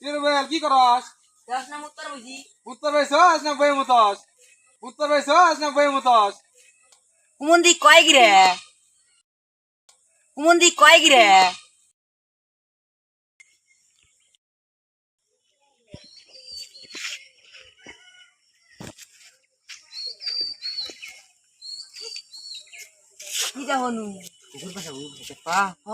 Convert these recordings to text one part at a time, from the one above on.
Irwell, কি করস? যাস না মুত্তর বুঝি উত্তর পাইছস না বই মতস? উত্তর পাইছস না বই মতস? কুমন্দি কয় গিরে কুমন্দি কয় গিরে কি যা হনু কুকুর পাশা পা হ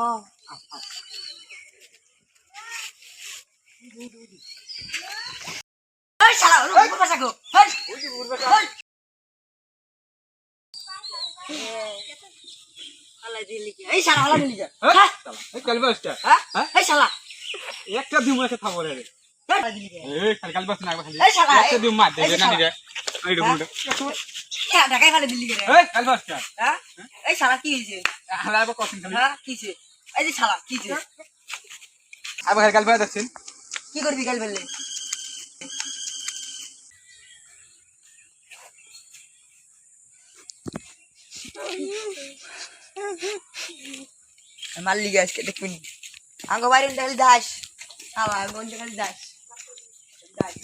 এই শালা কুকুর পাশা গো হেই ওই যে কুকুর পাশা হেই আলাই দিলি কি এই শালা হলা দিলি যা হ্যাঁ শালা এই কালবাসটা হ্যাঁ এই শালা একটা দিম আছে থামো রে হলা দিলি কে এই কালবাস না খালি এই শালা একটা দিম মার দে না রে এই রকম হ্যাঁ ঢাকায় ফেলে দিলি কে এই কালবাসটা হ্যাঁ এই শালা কি হইছে হালার কসিন খালি হ্যাঁ কি হইছে এই যে শালা কি হইছে আবার কালবাস দেখছেন কি করবি কাল ফেললে মাল্লি গাছ কে দেখুন আঙ্গ বাইরে খালি দাস আলা গঞ্জ খালি দাস দাস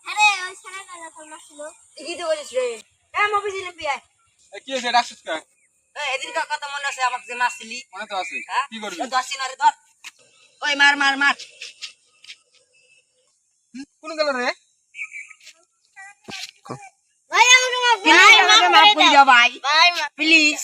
আরে ওই সারা কালা তো মাসলো কি তো বলিস রে এ মবি দিলে বিয়াই কি হইছে ডাকছিস কা এদিন কথা মনে আছে আমাকে যে মারছিলি মনে তো আছে হ্যাঁ কি করবি দশি না রে ধর ওই মার মার মার কোন গেল রে ভাই আমাকে মাফ প্লিজ আমাকে মাফ করে দাও ভাই ভাই প্লিজ